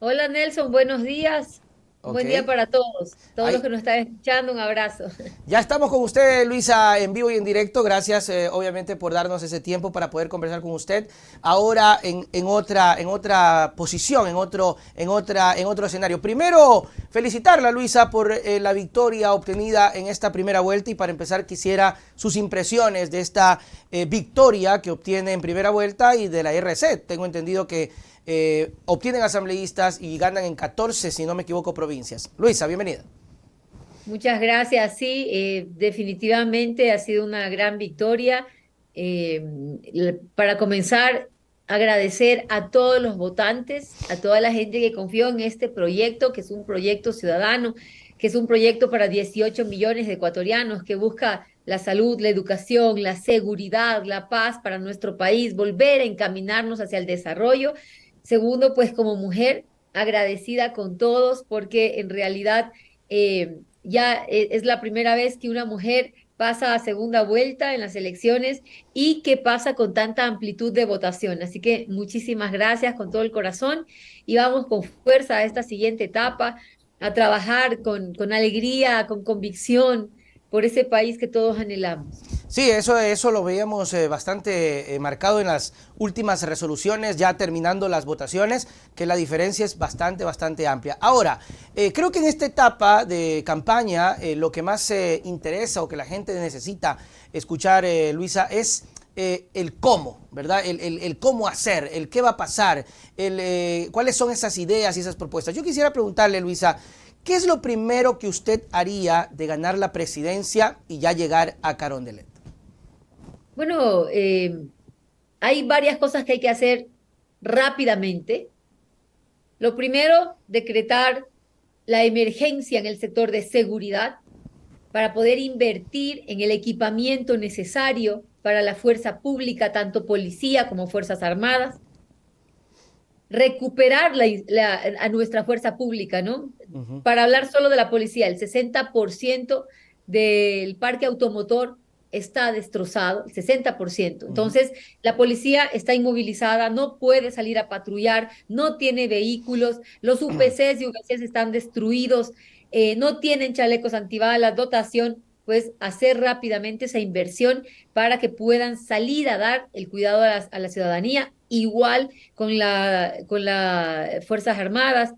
Hola Nelson, buenos días. Un Ok. buen día para todos los Ahí, que nos están escuchando, un abrazo. ya estamos con usted, Luisa, en vivo y en directo. Gracias, obviamente, por darnos ese tiempo para poder conversar con usted. Ahora en otra posición, en otro escenario. Primero, felicitarla, Luisa, por la victoria obtenida en esta primera vuelta. Y para empezar, quisiera sus impresiones de esta victoria que obtiene en primera vuelta y de la RC. Tengo entendido que obtienen asambleístas y ganan en 14, si no me equivoco, provincias. Luisa, bienvenida. Muchas gracias. Sí, definitivamente ha sido una gran victoria. Para comenzar, agradecer a todos los votantes, a toda la gente que confió en este proyecto, que es un proyecto ciudadano, que es un proyecto para 18 millones de ecuatorianos, que busca la salud, la educación, la seguridad, la paz para nuestro país, volver a encaminarnos hacia el desarrollo. Segundo, pues como mujer, agradecida con todos porque en realidad ya es la primera vez que una mujer pasa a segunda vuelta en las elecciones y que pasa con tanta amplitud de votación. Así que muchísimas gracias con todo el corazón y vamos con fuerza a esta siguiente etapa, a trabajar con alegría, con convicción por ese país que todos anhelamos. Sí, eso lo veíamos bastante marcado en las últimas resoluciones, ya terminando las votaciones, que la diferencia es bastante amplia. Ahora, creo que en esta etapa de campaña, lo que más interesa o que la gente necesita escuchar, Luisa, es el cómo, ¿verdad? El cómo hacer, el qué va a pasar, cuáles son esas ideas y esas propuestas. Yo quisiera preguntarle, Luisa, ¿qué es lo primero que usted haría de ganar la presidencia y ya llegar a Carondelet? Bueno, hay varias cosas que hay que hacer rápidamente. Lo primero, decretar la emergencia en el sector de seguridad para poder invertir en el equipamiento necesario para la fuerza pública, tanto policía como Fuerzas Armadas, recuperar a nuestra fuerza pública, ¿no? Ujú. Para hablar solo de la policía, el 60% del parque automotor está destrozado, el 60%. Ujú. Entonces, la policía está inmovilizada, no puede salir a patrullar, no tiene vehículos, los UPCs y VCs están destruidos, no tienen chalecos antibalas, dotación, pues hacer rápidamente esa inversión para que puedan salir a dar el cuidado a la ciudadanía, igual con la Fuerzas Armadas.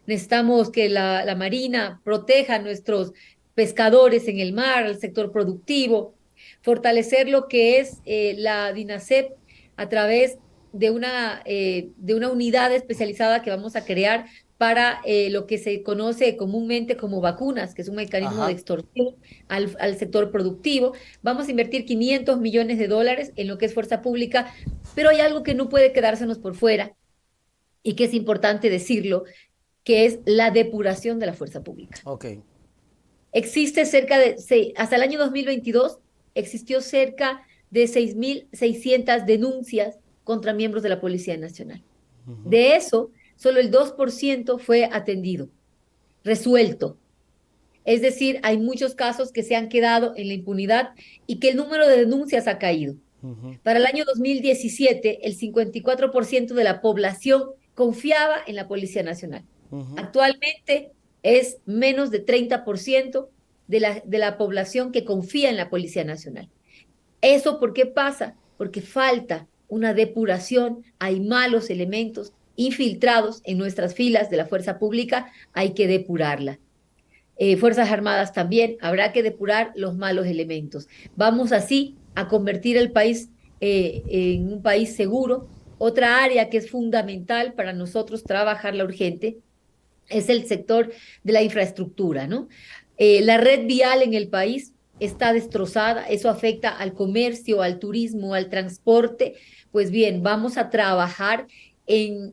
Necesitamos que la Marina proteja a nuestros pescadores en el mar, el sector productivo, fortalecer lo que es la DINASEP a través de una unidad especializada que vamos a crear para lo que se conoce comúnmente como vacunas, que es un mecanismo de Ajá. extorsión al sector productivo. Vamos a invertir 500 millones de dólares en lo que es fuerza pública, pero hay algo que no puede quedársenos por fuera y que es importante decirlo, que es la depuración de la fuerza pública. Ok. Existe hasta el año 2022, existió cerca de 6.600 denuncias contra miembros de la Policía Nacional. Ujú. De eso, solo el 2% fue atendido, resuelto. Es decir, hay muchos casos que se han quedado en la impunidad y que el número de denuncias ha caído. Ujú. Para el año 2017, el 54% de la población confiaba en la Policía Nacional. Ujú. Actualmente es menos de 30% de la población que confía en la Policía Nacional. ¿Eso por qué pasa? Porque falta una depuración, hay malos elementos infiltrados en nuestras filas de la fuerza pública, hay que depurarla. Fuerzas Armadas también, habrá que depurar los malos elementos. Vamos así a convertir el país en un país seguro. Otra área que es fundamental para nosotros trabajarla urgente es el sector de la infraestructura, ¿no? La red vial en el país está destrozada, eso afecta al comercio, al turismo, al transporte. Pues bien, vamos a trabajar en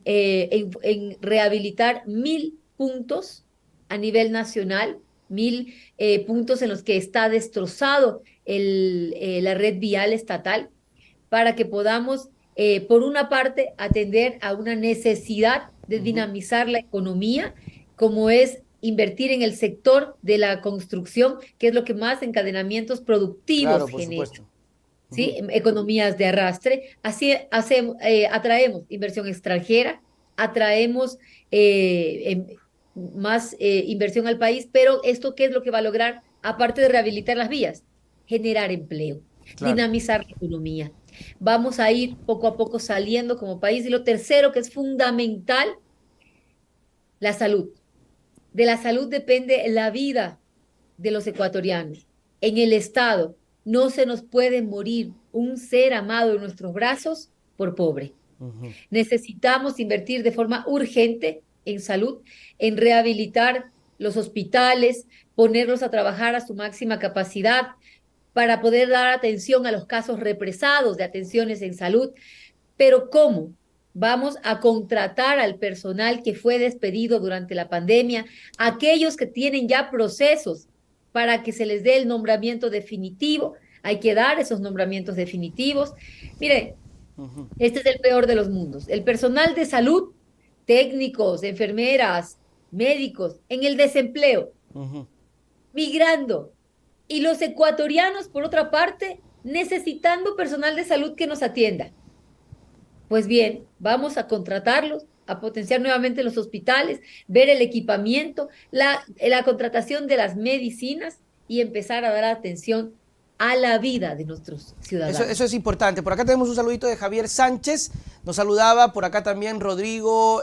rehabilitar 1.000 puntos a nivel nacional, 1.000 puntos en los que está destrozado la red vial estatal para que podamos, por una parte, atender a una necesidad de Ujú. dinamizar la economía, como es invertir en el sector de la construcción, que es lo que más encadenamientos productivos Claro, por genera. supuesto. ¿Sí? Ujú. Economías de arrastre. Así atraemos inversión extranjera, atraemos más inversión al país, pero ¿esto qué es lo que va a lograr? Aparte de rehabilitar las vías, generar empleo, Claro. dinamizar la economía. Vamos a ir poco a poco saliendo como país. Y lo tercero, que es fundamental, la salud. De la salud depende la vida de los ecuatorianos. En el Estado no se nos puede morir un ser amado en nuestros brazos por pobre. Ujú. Necesitamos invertir de forma urgente en salud, en rehabilitar los hospitales, ponerlos a trabajar a su máxima capacidad para poder dar atención a los casos represados de atenciones en salud. Pero ¿cómo? Vamos a contratar al personal que fue despedido durante la pandemia, aquellos que tienen ya procesos para que se les dé el nombramiento definitivo. Hay que dar esos nombramientos definitivos. Mire, Ujú. este es el peor de los mundos. El personal de salud, técnicos, enfermeras, médicos, en el desempleo, Ujú. migrando. Y los ecuatorianos, por otra parte, necesitando personal de salud que nos atienda. Pues bien, vamos a contratarlos, a potenciar nuevamente los hospitales, ver el equipamiento, la contratación de las medicinas y empezar a dar atención a la vida de nuestros Eso es ciudadanos. importante. Por acá tenemos un saludito de Javier Sánchez. Nos saludaba. Por acá también Rodrigo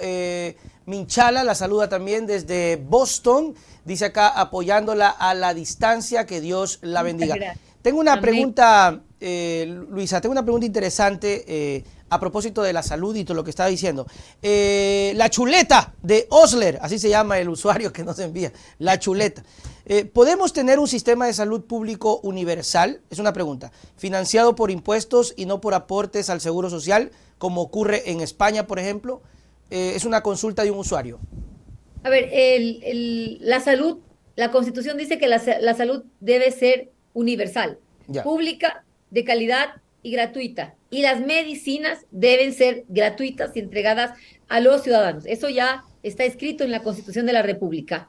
Minchala. La saluda también desde Boston. Dice acá apoyándola a la distancia. Que Dios la Muchas bendiga. gracias. Tengo una Amén. pregunta, Luisa. Tengo una pregunta interesante a propósito de la salud y todo lo que estaba diciendo. La chuleta de Osler. Así se llama el usuario que nos envía. La chuleta. ¿Podemos tener un sistema de salud público universal? Es una pregunta. Financiado por impuestos y no por aportes al seguro social, como ocurre en España, por ejemplo. Es una consulta de un usuario. A ver, la salud, la Constitución dice que la salud debe ser universal, Ya. pública, de calidad y gratuita. Y las medicinas deben ser gratuitas y entregadas a los ciudadanos. Eso ya está escrito en la Constitución de la República.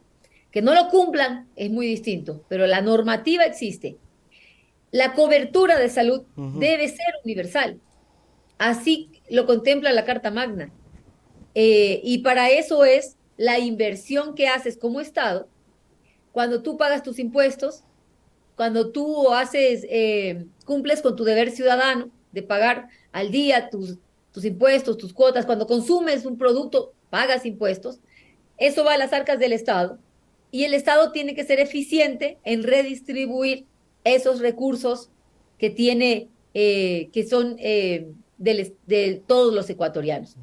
Que no lo cumplan es muy distinto, pero la normativa existe. La cobertura de salud Ujú. debe ser universal. Así lo contempla la Carta Magna. Y para eso es la inversión que haces como Estado cuando tú pagas tus impuestos, cuando tú cumples con tu deber ciudadano de pagar al día tus impuestos, tus cuotas, cuando consumes un producto, pagas impuestos, eso va a las arcas del Estado y el Estado tiene que ser eficiente en redistribuir esos recursos que tiene, que son de todos los ecuatorianos.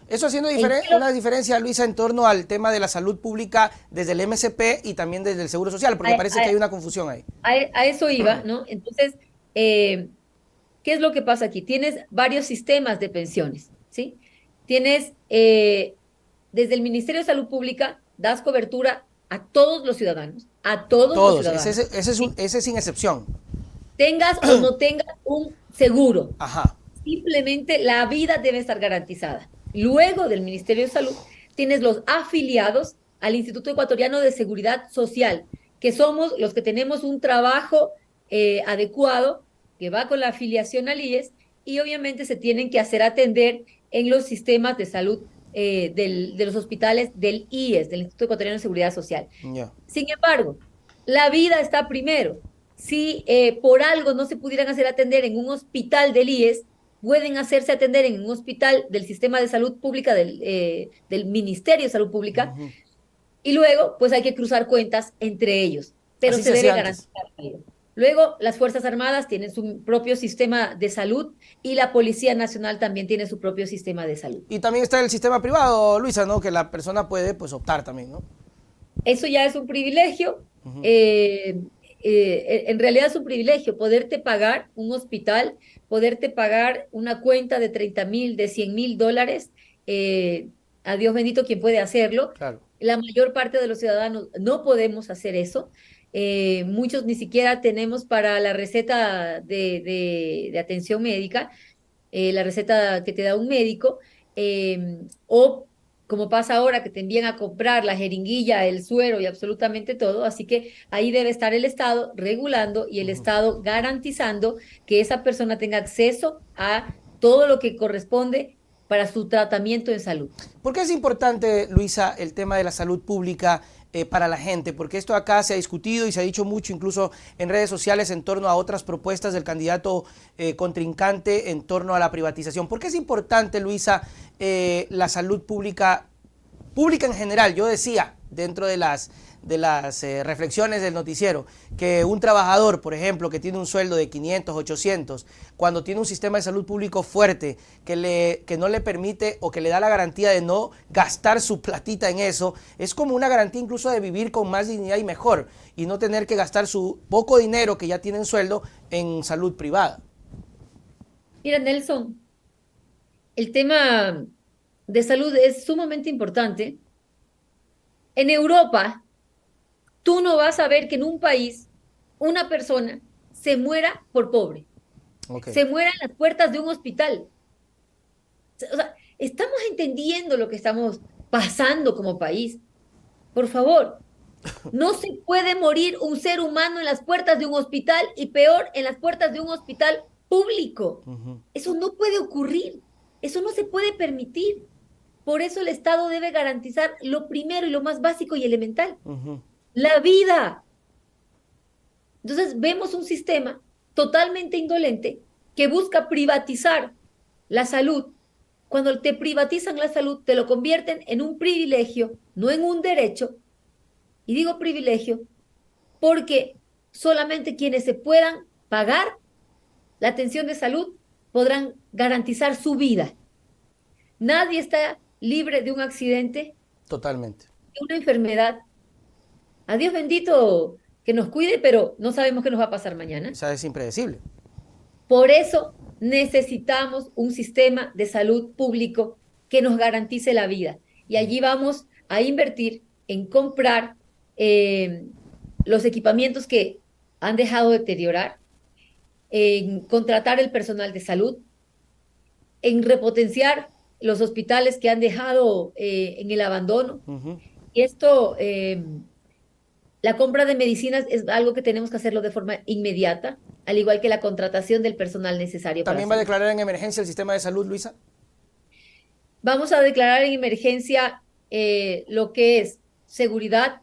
Eso haciendo ¿En qué una diferencia, Luisa, en torno al tema de la salud pública desde el MSP y también desde el Seguro Social, porque a, parece que hay una confusión ahí. a eso iba, ¿no? Entonces, eh, ¿qué es lo que pasa aquí? Tienes varios sistemas de pensiones, ¿sí? Tienes, desde el Ministerio de Salud Pública, das cobertura a todos los Todos, ciudadanos, ¿sí? ese es sin excepción. Tengas o no tengas un seguro, Ajá. simplemente la vida debe estar garantizada. Luego del Ministerio de Salud, tienes los afiliados al Instituto Ecuatoriano de Seguridad Social, que somos los que tenemos un trabajo adecuado, que va con la afiliación al IES, y obviamente se tienen que hacer atender en los sistemas de salud de los hospitales del IES, del Instituto Ecuatoriano de Seguridad Social. Ya. Sin embargo, la vida está primero. Si por algo no se pudieran hacer atender en un hospital del IES, pueden hacerse atender en un hospital del sistema de salud pública del Ministerio de Salud Pública Ujú. y luego pues hay que cruzar cuentas entre ellos, pero Así se se debe hacía antes. garantizar la vida. Luego, las Fuerzas Armadas tienen su propio sistema de salud y la Policía Nacional también tiene su propio sistema de salud. Y también está el sistema privado, Luisa, ¿no? Que la persona puede pues optar también, ¿no? Eso ya es un privilegio. Ujú. En realidad es un privilegio poderte pagar un hospital, poderte pagar una cuenta de 30.000, de $100.000. A Dios bendito quien puede hacerlo. Claro. La mayor parte de los ciudadanos no podemos hacer eso. Muchos ni siquiera tenemos para la receta de atención médica, la receta que te da un médico, o como pasa ahora que te envían a comprar la jeringuilla, el suero y absolutamente todo. Así que ahí debe estar el Estado regulando y el Ujú. Estado garantizando que esa persona tenga acceso a todo lo que corresponde. para su tratamiento en salud. ¿Por qué es importante, Luisa, el tema de la salud pública para la gente? Porque esto acá se ha discutido y se ha dicho mucho, incluso en redes sociales, en torno a otras propuestas del candidato contrincante en torno a la privatización. ¿Por qué es importante, Luisa, la salud pública en general? Yo decía, dentro de las reflexiones del noticiero, que un trabajador, por ejemplo, que tiene un sueldo de 500, 800, cuando tiene un sistema de salud público fuerte, que no le permite o que le da la garantía de no gastar su platita en eso, es como una garantía incluso de vivir con más dignidad y mejor, y no tener que gastar su poco dinero que ya tiene en sueldo en salud privada. Mira, Nelson, el tema de salud es sumamente importante. En Europa, tú no vas a ver que en un país una persona se muera por pobre, Okay. se muera en las puertas de un hospital. O sea, estamos entendiendo lo que estamos pasando como país. Por favor, no se puede morir un ser humano en las puertas de un hospital y peor en las puertas de un hospital público. Eso no puede ocurrir. Eso no se puede permitir. Por eso el Estado debe garantizar lo primero y lo más básico y elemental, la vida. Entonces vemos un sistema totalmente indolente que busca privatizar la salud. Cuando te privatizan la salud, te lo convierten en un privilegio, no en un derecho. Y digo privilegio porque solamente quienes se puedan pagar la atención de salud podrán garantizar su vida. Nadie está libre de un accidente, Totalmente. de una enfermedad. A Dios bendito que nos cuide, pero no sabemos qué nos va a pasar O mañana. sea, es impredecible. Por eso necesitamos un sistema de salud público que nos garantice la vida. Y allí vamos a invertir en comprar eh, los equipamientos que han dejado de deteriorar, en contratar el personal de salud, en repotenciar los hospitales que han dejado en el abandono. Y esto, la compra de medicinas es algo que tenemos que hacerlo de forma inmediata, al igual que la contratación del personal necesario para ¿También va a hacerlo. declarar en emergencia el sistema de salud, Luisa? Vamos a declarar en emergencia lo que es seguridad,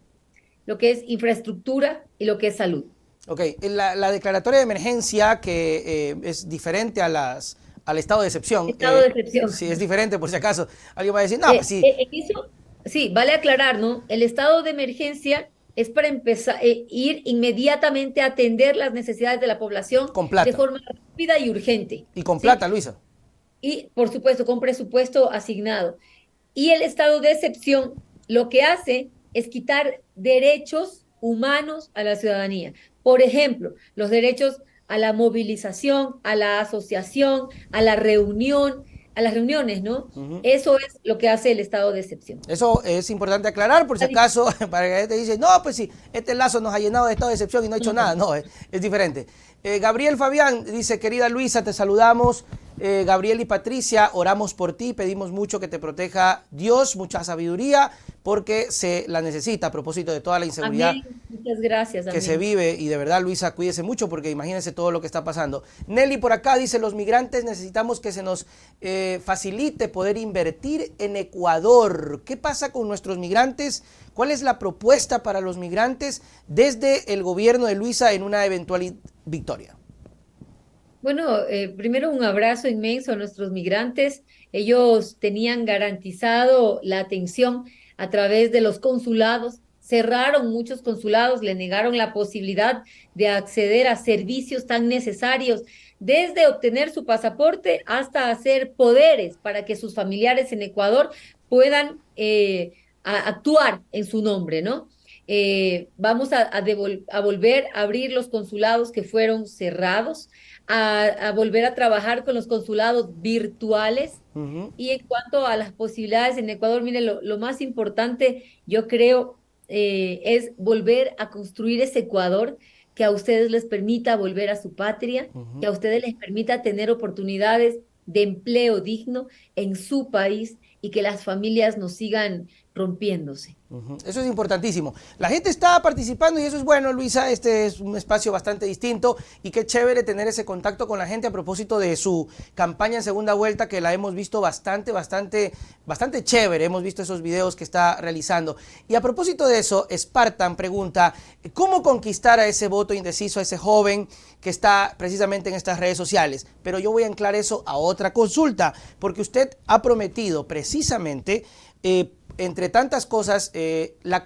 lo que es infraestructura y lo que es salud. Ok, la declaratoria de emergencia que es diferente al estado de excepción, Estado de excepción. sí es diferente por si acaso, alguien va a decir, no, pues sí, Eso, sí, vale aclarar, ¿no? El estado de emergencia es para empezar, ir inmediatamente a atender las necesidades de la población con de plata, forma rápida y urgente, y con ¿sí? plata, Luisa. Y, por supuesto, con presupuesto asignado. Y el estado de excepción lo que hace es quitar derechos humanos a la ciudadanía. Por ejemplo, los derechos a la movilización, a la asociación, a la reunión, a las reuniones, ¿no? Eso es lo que hace el estado de excepción. Eso es importante aclarar, por si acaso, para que la gente dice, no, pues sí, este lazo nos ha llenado de estado de excepción y no ha hecho nada. No, es diferente. Gabriel Fabián dice, querida Luisa, te saludamos. Gabriel y Patricia, oramos por ti, pedimos mucho que te proteja Dios, mucha sabiduría, porque se la necesita a propósito de toda la inseguridad. Amén. Muchas gracias. Que se vive, y de verdad, Luisa, cuídese mucho porque imagínense todo lo que está pasando. Nelly por acá dice, los migrantes necesitamos que se nos facilite poder invertir en Ecuador. ¿Qué pasa con nuestros migrantes? ¿Cuál es la propuesta para los migrantes desde el gobierno de Luisa en una eventual victoria? Bueno, primero un abrazo inmenso a nuestros migrantes. Ellos tenían garantizado la atención a través de los consulados. Cerraron muchos consulados, le negaron la posibilidad de acceder a servicios tan necesarios, desde obtener su pasaporte hasta hacer poderes para que sus familiares en Ecuador puedan actuar en su nombre, ¿no? Vamos a volver a abrir los consulados que fueron cerrados, a volver a trabajar con los consulados virtuales. Y en cuanto a las posibilidades en Ecuador, mire, lo más importante, yo creo, es volver a construir ese Ecuador que a ustedes les permita volver a su patria, que a ustedes les permita tener oportunidades de empleo digno en su país y que las familias nos sigan rompiéndose. Eso es importantísimo. La gente está participando y eso es bueno, Luisa. Este es un espacio bastante distinto y qué chévere tener ese contacto con la gente a propósito de su campaña en segunda vuelta, que la hemos visto bastante chévere. Hemos visto esos videos que está realizando. Y a propósito de eso, Spartan pregunta, ¿cómo conquistar a ese voto indeciso, a ese joven que está precisamente en estas redes sociales? Pero yo voy a anclar eso a otra consulta, porque usted ha prometido precisamente entre tantas cosas, la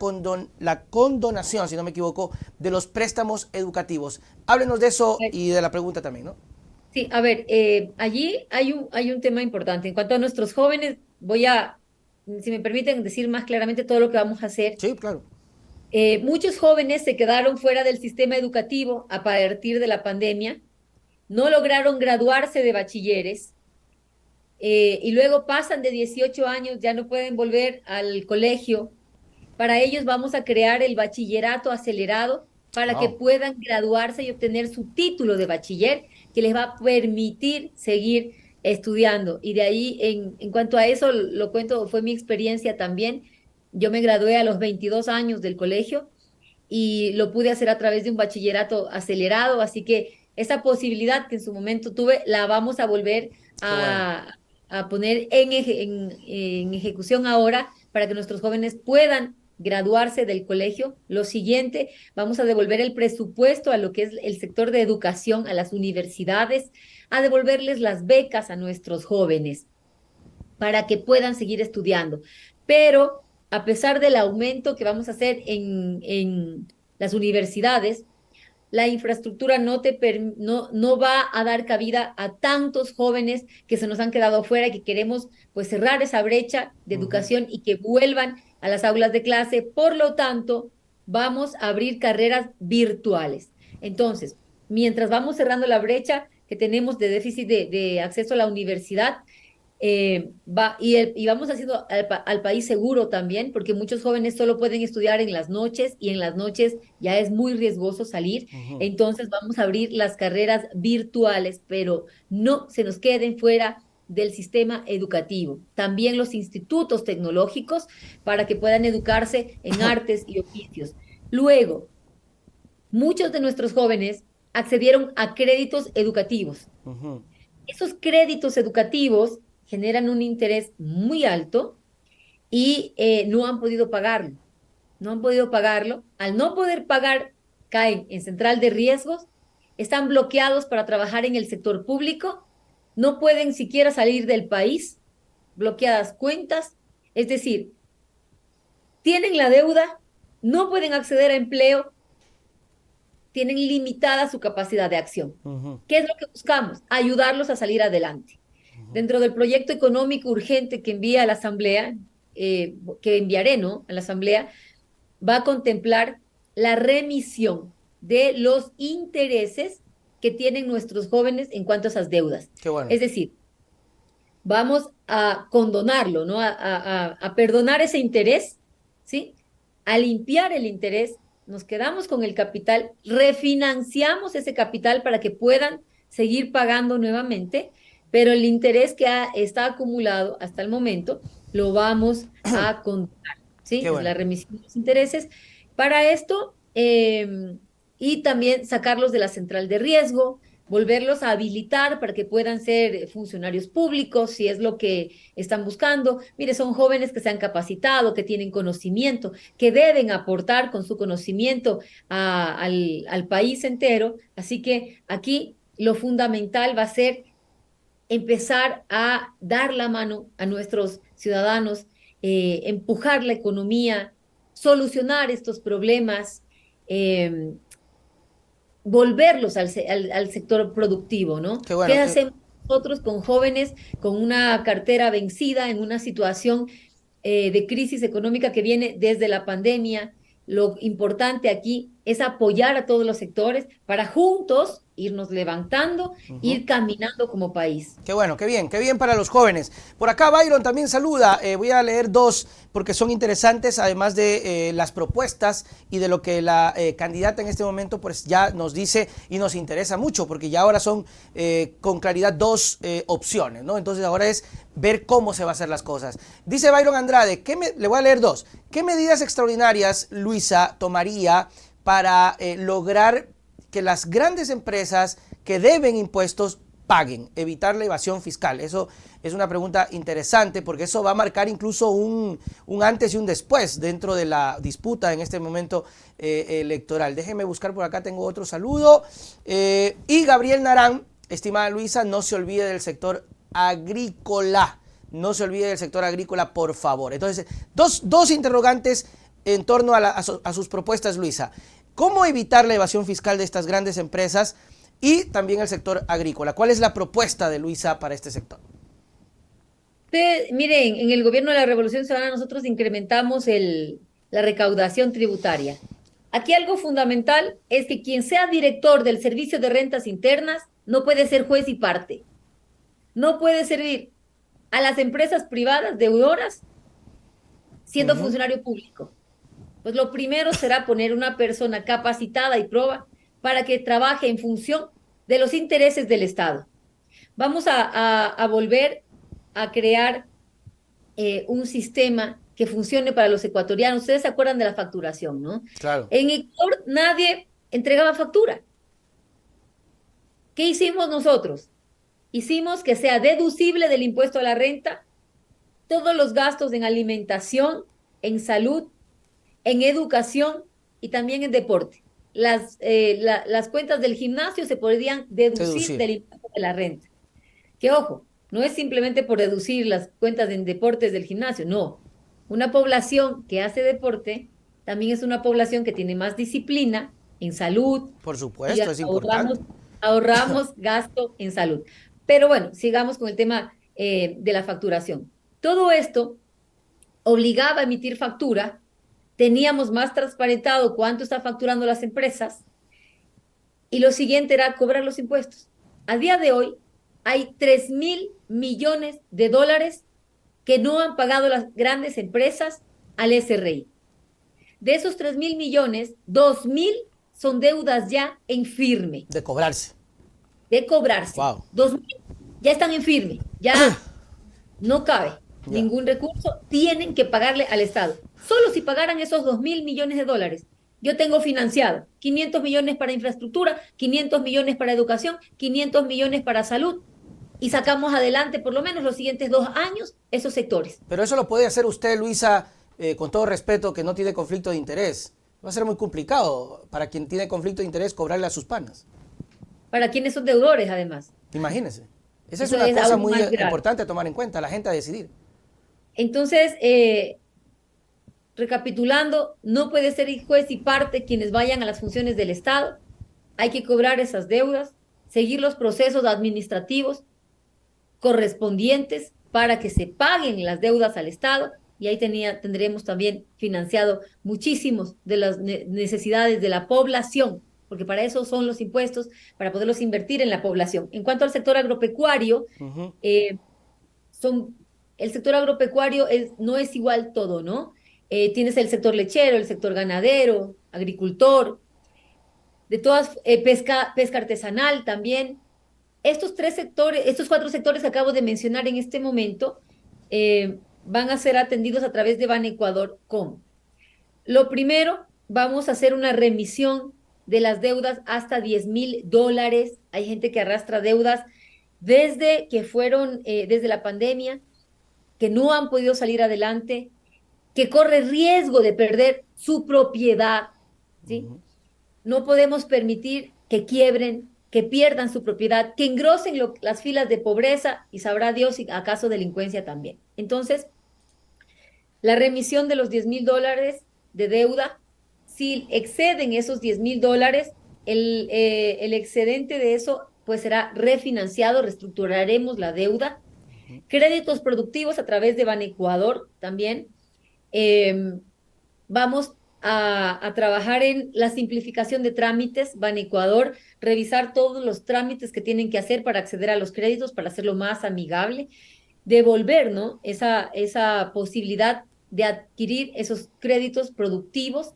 condonación, si no me equivoco, de los préstamos educativos. Háblenos de eso y de la pregunta también, ¿no? Sí, a ver, allí hay un tema importante. En cuanto a nuestros jóvenes, voy a, si me permiten, decir más claramente todo lo que vamos a hacer. Sí, claro. Muchos jóvenes se quedaron fuera del sistema educativo a partir de la pandemia, no lograron graduarse de bachilleres, y luego pasan de 18 años, ya no pueden volver al colegio. Para ellos vamos a crear el bachillerato acelerado para que Wow. puedan graduarse y obtener su título de bachiller, que les va a permitir seguir estudiando. Y de ahí, en cuanto a eso, lo cuento, fue mi experiencia también. Yo me gradué a los 22 años del colegio y lo pude hacer a través de un bachillerato acelerado, así que esa posibilidad que en su momento tuve, la vamos a volver Qué bueno. a poner en ejecución ahora para que nuestros jóvenes puedan graduarse del colegio. Lo siguiente, vamos a devolver el presupuesto a lo que es el sector de educación, a las universidades, a devolverles las becas a nuestros jóvenes para que puedan seguir estudiando. Pero a pesar del aumento que vamos a hacer en las universidades, la infraestructura no va a dar cabida a tantos jóvenes que se nos han quedado fuera y que queremos pues cerrar esa brecha de educación y que vuelvan a las aulas de clase. Por lo tanto, vamos a abrir carreras virtuales. Entonces, mientras vamos cerrando la brecha que tenemos de déficit de acceso a la universidad, y vamos haciendo al país seguro también, porque muchos jóvenes solo pueden estudiar en las noches y en las noches ya es muy riesgoso salir. Entonces vamos a abrir las carreras virtuales, pero no se nos queden fuera del sistema educativo. También los institutos tecnológicos para que puedan educarse en artes y oficios. Luego, muchos de nuestros jóvenes accedieron a créditos educativos. Esos créditos educativos generan un interés muy alto y no han podido pagarlo. No han podido pagarlo. Al no poder pagar, caen en central de riesgos, están bloqueados para trabajar en el sector público, no pueden siquiera salir del país, bloqueadas cuentas, es decir, tienen la deuda, no pueden acceder a empleo, tienen limitada su capacidad de acción. ¿Qué es lo que buscamos? Ayudarlos a salir adelante. Dentro del proyecto económico urgente que envía a la Asamblea, que enviaré, ¿no?, a la Asamblea, va a contemplar la remisión de los intereses que tienen nuestros jóvenes en cuanto a esas deudas. Qué bueno. Es decir, vamos a condonarlo, ¿no? A perdonar ese interés, ¿sí? A limpiar el interés, nos quedamos con el capital, refinanciamos ese capital para que puedan seguir pagando nuevamente, pero el interés que está acumulado hasta el momento lo vamos a condonar, ¿sí? Qué Es la bueno. remisión de los intereses. Para esto, y también sacarlos de la central de riesgo, volverlos a habilitar para que puedan ser funcionarios públicos, si es lo que están buscando. Mire, son jóvenes que se han capacitado, que tienen conocimiento, que deben aportar con su conocimiento al país entero. Así que aquí lo fundamental va a ser empezar a dar la mano a nuestros ciudadanos, empujar la economía, solucionar estos problemas, eh, volverlos al sector productivo, ¿no? Qué bueno. ¿Qué hacemos nosotros con jóvenes con una cartera vencida en una situación de crisis económica que viene desde la pandemia? Lo importante aquí es apoyar a todos los sectores para juntos irnos levantando, ir caminando como país. Qué bueno, qué bien para los jóvenes. Por acá Byron también saluda, voy a leer dos porque son interesantes, además de las propuestas y de lo que la candidata en este momento pues ya nos dice y nos interesa mucho, porque ya ahora son con claridad dos opciones, ¿no? Entonces ahora es ver cómo se va a hacer las cosas. Dice Byron Andrade, le voy a leer dos. ¿Qué medidas extraordinarias Luisa tomaría para lograr que las grandes empresas que deben impuestos paguen, evitar la evasión fiscal? Eso es una pregunta interesante porque eso va a marcar incluso un antes y un después dentro de la disputa en este momento electoral. Déjenme buscar por acá, tengo otro saludo. Y Gabriel Narán, estimada Luisa, no se olvide del sector agrícola. No se olvide del sector agrícola, por favor. Entonces, dos interrogantes en torno a sus propuestas, Luisa. ¿Cómo evitar la evasión fiscal de estas grandes empresas y también el sector agrícola? ¿Cuál es la propuesta de Luisa para este sector? Miren, en el gobierno de la Revolución Ciudadana nosotros incrementamos la recaudación tributaria. Aquí algo fundamental es que quien sea director del Servicio de Rentas Internas no puede ser juez y parte. No puede servir a las empresas privadas deudoras siendo funcionario público. Pues lo primero será poner una persona capacitada y proba para que trabaje en función de los intereses del Estado. Vamos a volver a crear un sistema que funcione para los ecuatorianos. Ustedes se acuerdan de la facturación, ¿no? Claro. En Ecuador nadie entregaba factura. ¿Qué hicimos nosotros? Hicimos que sea deducible del impuesto a la renta todos los gastos en alimentación, en salud, en educación y también en deporte. Las cuentas del gimnasio se podrían deducir del impuesto de la renta. Que ojo, no es simplemente por deducir las cuentas en deportes del gimnasio, no. Una población que hace deporte también es una población que tiene más disciplina en salud. Por supuesto, es importante. Ahorramos gasto en salud. Pero bueno, sigamos con el tema de la facturación. Todo esto obligaba a emitir factura, teníamos más transparentado cuánto está facturando las empresas y lo siguiente era cobrar los impuestos. A día de hoy hay 3.000 millones de dólares que no han pagado las grandes empresas al SRI. De esos 3.000 millones, 2.000 son deudas ya en firme. De cobrarse. De cobrarse. Wow. 2.000 ya están en firme, ya no cabe ningún recurso, tienen que pagarle al Estado. Solo si pagaran esos 2.000 millones de dólares, yo tengo financiado 500 millones para infraestructura, 500 millones para educación, 500 millones para salud, y sacamos adelante por lo menos los siguientes 2 años esos sectores. Pero eso lo puede hacer usted, Luisa, con todo respeto, que no tiene conflicto de interés. Va a ser muy complicado para quien tiene conflicto de interés cobrarle a sus panas. Para quienes son deudores, además. Imagínese. Esa es Eso una es cosa algo muy más grave. importante a tomar en cuenta, la gente a decidir. Entonces, recapitulando, no puede ser juez y parte quienes vayan a las funciones del Estado. Hay que cobrar esas deudas, seguir los procesos administrativos correspondientes para que se paguen las deudas al Estado, y ahí tendremos también financiado muchísimos de las necesidades de la población, porque para eso son los impuestos, para poderlos invertir en la población. En cuanto al sector agropecuario, el sector agropecuario no es igual todo, ¿no? Tienes el sector lechero, el sector ganadero, agricultor, de todas, pesca artesanal también. Estos 4 sectores que acabo de mencionar en este momento van a ser atendidos a través de Banecuador. ¿Cómo? Lo primero, vamos a hacer una remisión de las deudas hasta $10,000. Hay gente que arrastra deudas desde desde la pandemia, que no han podido salir adelante, que corre riesgo de perder su propiedad, ¿sí? No podemos permitir que quiebren, que pierdan su propiedad, que engrosen las filas de pobreza y sabrá Dios si acaso delincuencia también. Entonces, la remisión de los $10,000 de deuda, si exceden esos $10,000, el excedente de eso pues será refinanciado, reestructuraremos la deuda. Créditos productivos a través de Banecuador también. Vamos a trabajar en la simplificación de trámites, Banecuador, revisar todos los trámites que tienen que hacer para acceder a los créditos, para hacerlo más amigable, devolver, ¿no? Esa posibilidad de adquirir esos créditos productivos.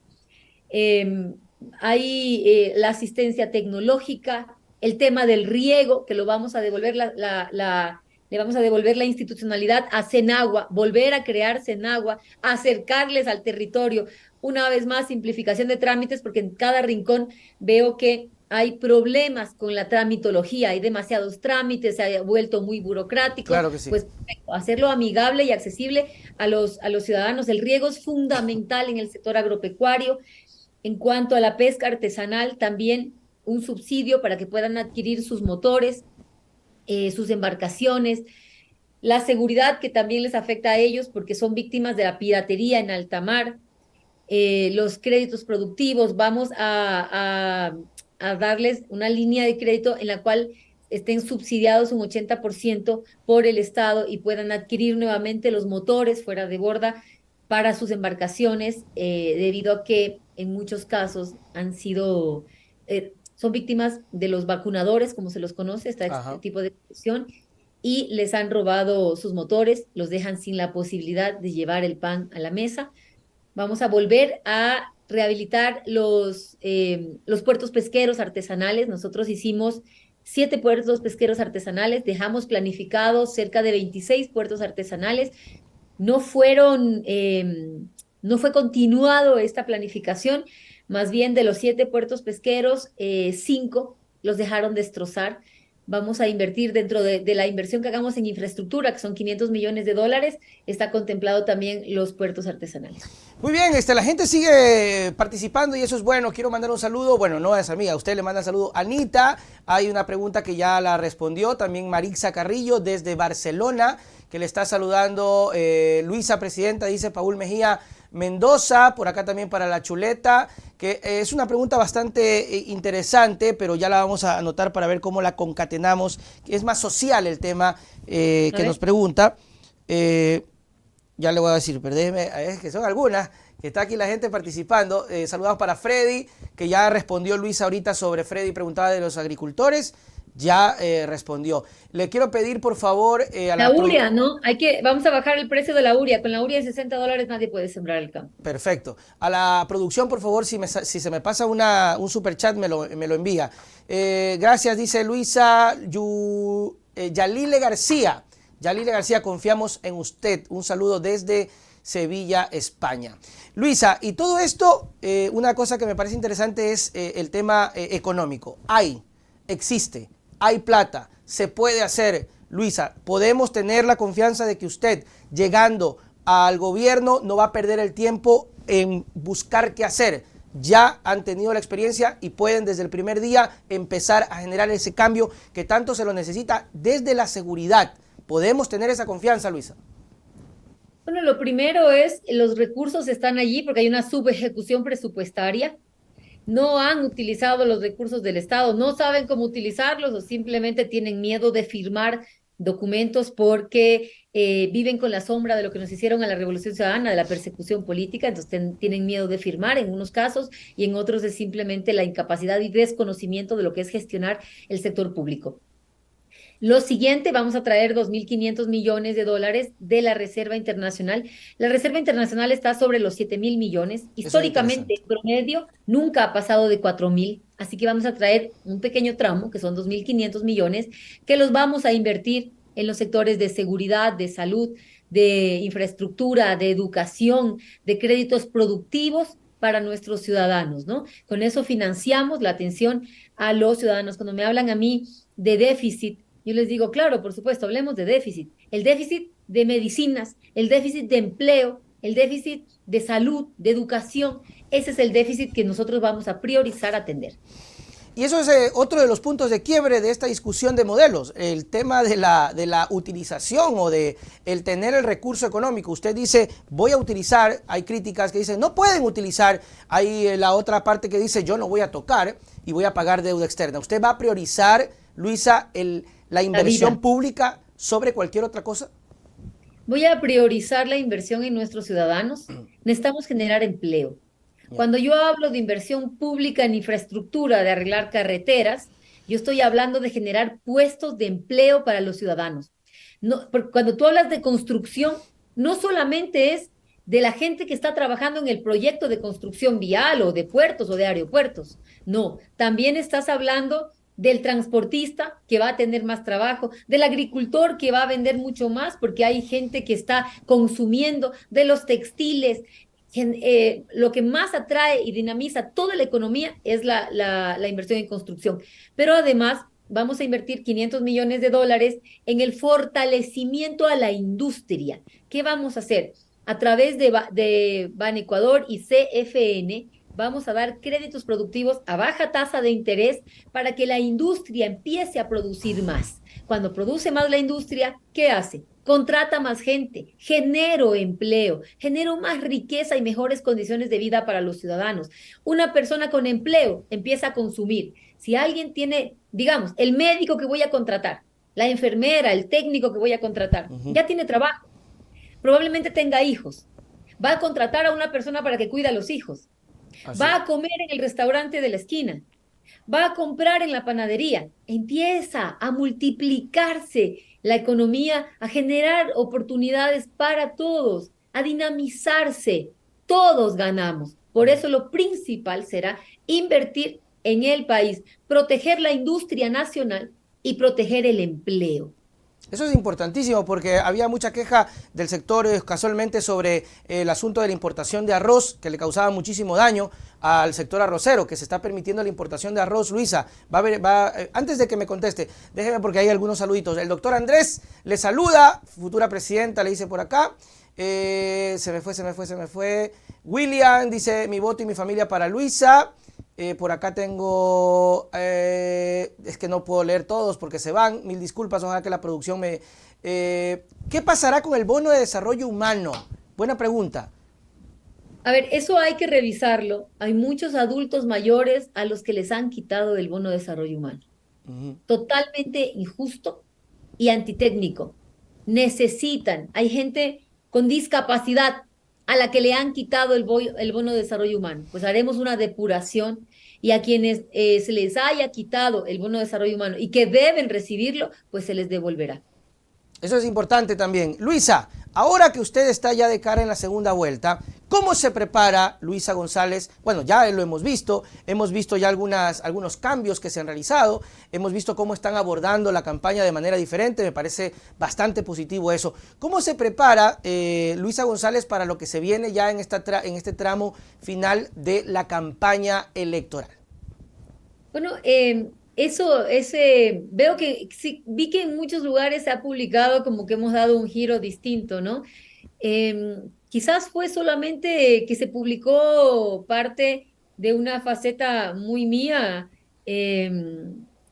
Eh, hay la asistencia tecnológica, el tema del riego, que lo vamos a devolver le vamos a devolver la institucionalidad a Senagua, volver a crear Senagua, acercarles al territorio. Una vez más, simplificación de trámites, porque en cada rincón veo que hay problemas con la tramitología, hay demasiados trámites, se ha vuelto muy burocrático, Claro que sí. pues hacerlo amigable y accesible a los ciudadanos. El riego es fundamental en el sector agropecuario. En cuanto a la pesca artesanal, también un subsidio para que puedan adquirir sus motores, sus embarcaciones, la seguridad que también les afecta a ellos porque son víctimas de la piratería en alta mar, los créditos productivos, vamos a darles una línea de crédito en la cual estén subsidiados un 80% por el Estado y puedan adquirir nuevamente los motores fuera de borda para sus embarcaciones, debido a que en muchos casos han sido, son víctimas de los vacunadores, como se los conoce, este Ajá. tipo de expresión, y les han robado sus motores, los dejan sin la posibilidad de llevar el pan a la mesa. Vamos a volver a rehabilitar los puertos pesqueros artesanales. Nosotros hicimos 7 puertos pesqueros artesanales, dejamos planificados cerca de 26 puertos artesanales. No fueron, no fue continuado esta planificación, más bien de los 7 puertos pesqueros, 5 los dejaron destrozar. Vamos a invertir dentro de la inversión que hagamos en infraestructura, que son 500 millones de dólares, está contemplado también los puertos artesanales. Muy bien, la gente sigue participando y eso es bueno. Quiero mandar un saludo, bueno, no es amiga, usted le manda un saludo a Anita. Hay una pregunta que ya la respondió, también Marixa Carrillo desde Barcelona, que le está saludando. Luisa, presidenta, dice Paul Mejía Mendoza, por acá también para la chuleta, que es una pregunta bastante interesante, pero ya la vamos a anotar para ver cómo la concatenamos, que es más social el tema que nos pregunta. Ya le voy a decir, pero déjeme, es que son algunas, que está aquí la gente participando. Saludos para Freddy, que ya respondió Luisa ahorita sobre Freddy, preguntaba de los agricultores, ya respondió. Le quiero pedir, por favor, a La la... urea, ¿no? Vamos a bajar el precio de la urea. Con la urea de $60 nadie puede sembrar el campo. Perfecto. A la producción, por favor, si se me pasa un super chat, me lo envía. Gracias, dice Luisa Yalile García. Yalile García, confiamos en usted. Un saludo desde Sevilla, España. Luisa, y todo esto, una cosa que me parece interesante es el tema económico. Existe, hay plata, se puede hacer. Luisa, podemos tener la confianza de que usted, llegando al gobierno, no va a perder el tiempo en buscar qué hacer. Ya han tenido la experiencia y pueden desde el primer día empezar a generar ese cambio que tanto se lo necesita desde la seguridad. ¿Podemos tener esa confianza, Luisa? Bueno, lo primero es, los recursos están allí porque hay una subejecución presupuestaria. No han utilizado los recursos del Estado, no saben cómo utilizarlos o simplemente tienen miedo de firmar documentos porque viven con la sombra de lo que nos hicieron a la Revolución Ciudadana, de la persecución política, entonces tienen miedo de firmar en unos casos y en otros es simplemente la incapacidad y desconocimiento de lo que es gestionar el sector público. Lo siguiente, vamos a traer 2.500 millones de dólares de la Reserva Internacional. La Reserva Internacional está sobre los 7.000 millones. Eso es Históricamente, interesante. en promedio, nunca ha pasado de 4.000. Así que vamos a traer un pequeño tramo, que son 2.500 millones, que los vamos a invertir en los sectores de seguridad, de salud, de infraestructura, de educación, de créditos productivos para nuestros ciudadanos, ¿no? Con eso financiamos la atención a los ciudadanos. Cuando me hablan a mí de déficit, yo les digo, claro, por supuesto, hablemos de déficit. El déficit de medicinas, el déficit de empleo, el déficit de salud, de educación, ese es el déficit que nosotros vamos a priorizar atender. Y eso es otro de los puntos de quiebre de esta discusión de modelos, el tema de la utilización o de el tener el recurso económico. Usted dice, voy a utilizar, hay críticas que dicen, no pueden utilizar, hay la otra parte que dice, yo no voy a tocar y voy a pagar deuda externa. ¿Usted va a priorizar, Luisa, la La inversión vida. pública sobre cualquier otra cosa? Voy a priorizar la inversión en nuestros ciudadanos. Necesitamos generar empleo. Ya. Cuando yo hablo de inversión pública en infraestructura, de arreglar carreteras, yo estoy hablando de generar puestos de empleo para los ciudadanos. No, porque cuando tú hablas de construcción, no solamente es de la gente que está trabajando en el proyecto de construcción vial o de puertos o de aeropuertos. No, también estás hablando del transportista que va a tener más trabajo, del agricultor que va a vender mucho más porque hay gente que está consumiendo, de los textiles. Lo que más atrae y dinamiza toda la economía es la inversión en construcción. Pero además vamos a invertir 500 millones de dólares en el fortalecimiento a la industria. ¿Qué vamos a hacer? A través de Ban Ecuador y CFN, vamos a dar créditos productivos a baja tasa de interés para que la industria empiece a producir más. Cuando produce más la industria, ¿qué hace? Contrata más gente, genero empleo, genero más riqueza y mejores condiciones de vida para los ciudadanos. Una persona con empleo empieza a consumir. Si alguien tiene, digamos, el médico que voy a contratar, la enfermera, el técnico que voy a contratar, Ujú. ya tiene trabajo, probablemente tenga hijos, va a contratar a una persona para que cuide a los hijos, Así va es. a comer en el restaurante de la esquina, va a comprar en la panadería, empieza a multiplicarse la economía, a generar oportunidades para todos, a dinamizarse. Todos ganamos. Por eso lo principal será invertir en el país, proteger la industria nacional y proteger el empleo. Eso es importantísimo porque había mucha queja del sector casualmente sobre el asunto de la importación de arroz que le causaba muchísimo daño al sector arrocero, que se está permitiendo la importación de arroz. Luisa, antes de que me conteste, déjeme porque hay algunos saluditos. El doctor Andrés le saluda, futura presidenta, le dice por acá. Se me fue. William dice, mi voto y mi familia para Luisa. Por acá tengo, es que no puedo leer todos porque se van, mil disculpas, ojalá que la producción me... ¿Qué pasará con el bono de desarrollo humano? Buena pregunta. A ver, eso hay que revisarlo. Hay muchos adultos mayores a los que les han quitado el bono de desarrollo humano. Ujú. Totalmente injusto y antitécnico. Necesitan, hay gente con discapacidad a la que le han quitado el bono de desarrollo humano. Pues haremos una depuración y a quienes se les haya quitado el bono de desarrollo humano y que deben recibirlo, pues se les devolverá. Eso es importante también. Luisa, ahora que usted está ya de cara en la segunda vuelta, ¿cómo se prepara Luisa González? Bueno, ya lo hemos visto ya algunos cambios que se han realizado, hemos visto cómo están abordando la campaña de manera diferente, me parece bastante positivo eso. ¿Cómo se prepara Luisa González para lo que se viene ya en este tramo final de la campaña electoral? Bueno, veo que sí, vi que en muchos lugares se ha publicado como que hemos dado un giro distinto, ¿no? Quizás fue solamente que se publicó parte de una faceta muy mía,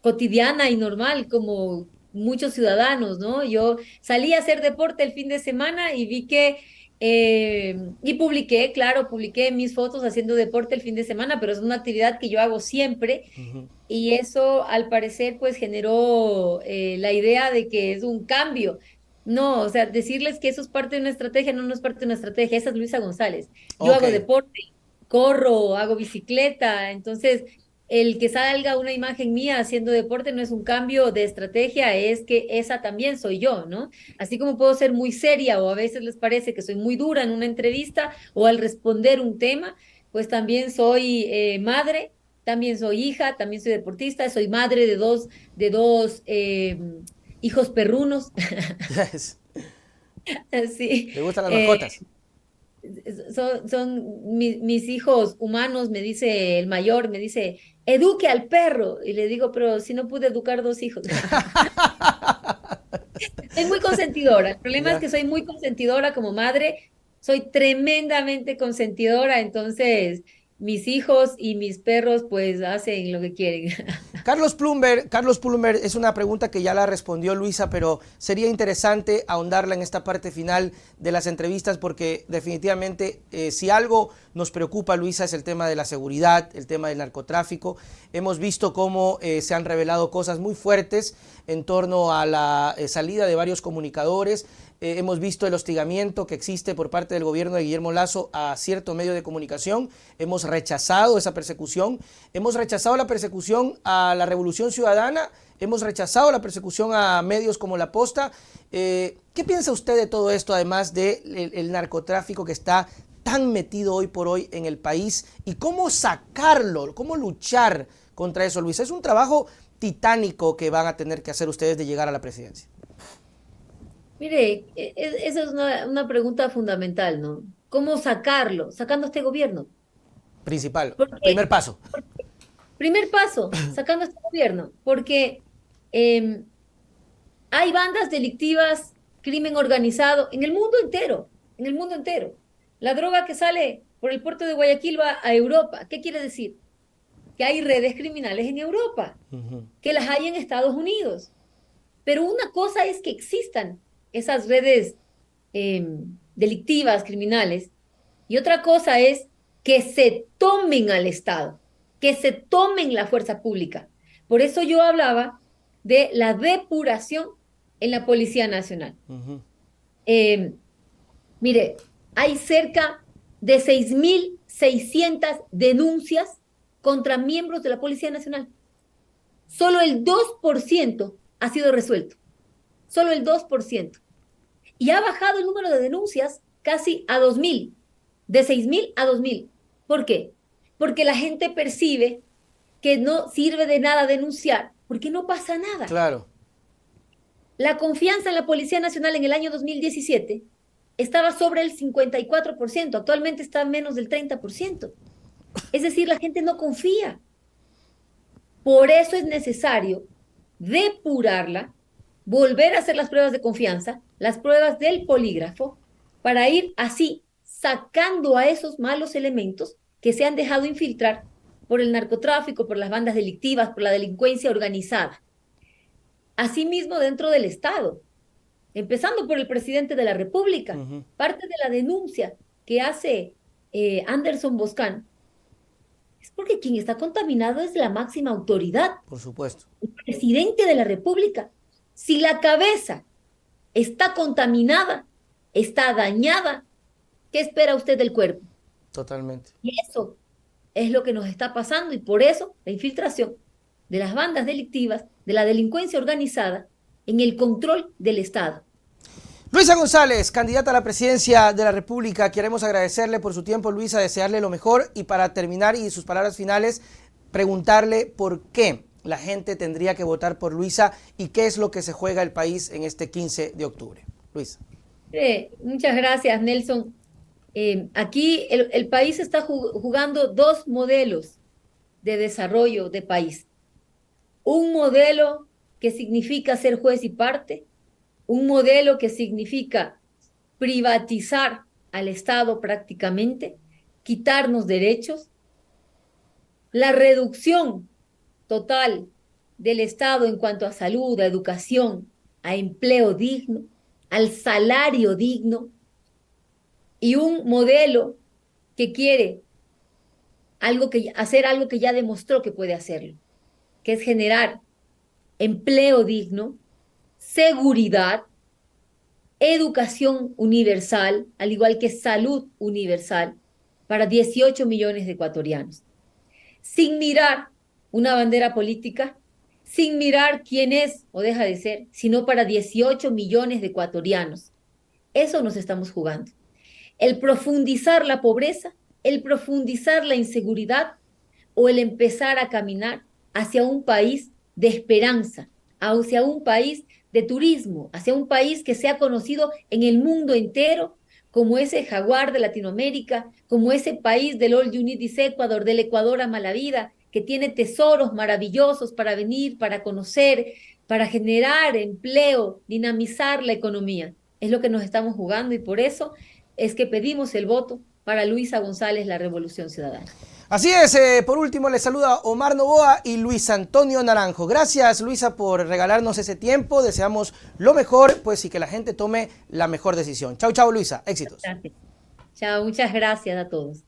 cotidiana y normal, como muchos ciudadanos, ¿no? Yo salí a hacer deporte el fin de semana y vi que, y publiqué, claro, publiqué mis fotos haciendo deporte el fin de semana, pero es una actividad que yo hago siempre Ujú. y eso al parecer pues generó la idea de que es un cambio. No, o sea, decirles que eso es parte de una estrategia, no, no es parte de una estrategia, esa es Luisa González. Yo Ok. hago deporte, corro, hago bicicleta, entonces el que salga una imagen mía haciendo deporte no es un cambio de estrategia, es que esa también soy yo, ¿no? Así como puedo ser muy seria o a veces les parece que soy muy dura en una entrevista o al responder un tema, pues también soy madre, también soy hija, también soy deportista, soy madre de dos hijos perrunos. Sí, ¿Le gustan las eh, mascotas? mis hijos humanos, me dice el mayor, me dice, eduque al perro. Y le digo, pero si no pude educar dos hijos. Soy muy consentidora. El problema es Ya. que soy muy consentidora como madre. Soy tremendamente consentidora. Entonces, mis hijos y mis perros, pues, hacen lo que quieren. Carlos Plumber es una pregunta que ya la respondió Luisa, pero sería interesante ahondarla en esta parte final de las entrevistas porque definitivamente si algo nos preocupa, Luisa, es el tema de la seguridad, el tema del narcotráfico. Hemos visto cómo se han revelado cosas muy fuertes en torno a la salida de varios comunicadores hemos visto el hostigamiento que existe por parte del gobierno de Guillermo Lasso a ciertos medios de comunicación, hemos rechazado esa persecución, hemos rechazado la persecución a la Revolución Ciudadana, hemos rechazado la persecución a medios como La Posta. ¿Qué piensa usted de todo esto, además del narcotráfico que está tan metido hoy por hoy en el país, y cómo sacarlo, cómo luchar contra eso, Luisa? Es un trabajo titánico que van a tener que hacer ustedes de llegar a la presidencia. Mire, esa es una pregunta fundamental, ¿no? ¿Cómo sacarlo? Sacando este gobierno. Principal, Porque, primer paso. primer paso, sacando este gobierno, porque eh, hay bandas delictivas, crimen organizado en el mundo entero, en el mundo entero. La droga que sale por el puerto de Guayaquil va a Europa. ¿Qué quiere decir? Que hay redes criminales en Europa, que las hay en Estados Unidos. Pero una cosa es que existan esas redes delictivas, criminales, y otra cosa es que se tomen al Estado, que se tomen la fuerza pública. Por eso yo hablaba de la depuración en la Policía Nacional. Eh, Mire, hay cerca de 6.600 denuncias contra miembros de la Policía Nacional. Solo el 2% ha sido resuelto. Solo el 2%. Y ha bajado el número de denuncias casi a 2.000, de 6.000 a 2.000. ¿Por qué? Porque la gente percibe que no sirve de nada denunciar, porque no pasa nada. Claro. La confianza en la Policía Nacional en el año 2017 estaba sobre el 54%, actualmente está menos del 30%. Es decir, la gente no confía. Por eso es necesario depurarla, volver a hacer las pruebas de confianza, las pruebas del polígrafo, para ir así sacando a esos malos elementos que se han dejado infiltrar por el narcotráfico, por las bandas delictivas, por la delincuencia organizada. Asimismo, dentro del Estado, empezando por el presidente de la República, parte de la denuncia que hace Anderson Boscan es porque quien está contaminado es la máxima autoridad, Por supuesto. el presidente de la República. Si la cabeza está contaminada, está dañada, ¿qué espera usted del cuerpo? Totalmente. Y eso es lo que nos está pasando, y por eso la infiltración de las bandas delictivas, de la delincuencia organizada, en el control del Estado. Luisa González, candidata a la presidencia de la República, queremos agradecerle por su tiempo, Luisa, desearle lo mejor, y para terminar y sus palabras finales, preguntarle por qué la gente tendría que votar por Luisa y qué es lo que se juega el país en este 15 de octubre. Luisa. Muchas gracias, Nelson. Aquí el país está jugando dos modelos de desarrollo de país. Un modelo que significa ser juez y parte, un modelo que significa privatizar al Estado prácticamente, quitarnos derechos, la reducción total del Estado en cuanto a salud, a educación, a empleo digno, al salario digno, y un modelo que quiere hacer algo que ya demostró que puede hacerlo, que es generar empleo digno, seguridad, educación universal, al igual que salud universal para 18 millones de ecuatorianos, sin mirar una bandera política, sin mirar quién es o deja de ser, sino para 18 millones de ecuatorianos. Eso nos estamos jugando. El profundizar la pobreza, el profundizar la inseguridad, o el empezar a caminar hacia un país de esperanza, hacia un país de turismo, hacia un país que sea conocido en el mundo entero como ese jaguar de Latinoamérica, como ese país del All You Need Is Ecuador, del Ecuador a mala vida, que tiene tesoros maravillosos para venir, para conocer, para generar empleo, dinamizar la economía. Es lo que nos estamos jugando, y por eso es que pedimos el voto para Luisa González, la Revolución Ciudadana. Así es, por último les saluda Omar Novoa y Luis Antonio Naranjo. Gracias, Luisa, por regalarnos ese tiempo. Deseamos lo mejor, pues, y que la gente tome la mejor decisión. Chau, chau, Luisa. Éxitos. Gracias. Chao, muchas gracias a todos.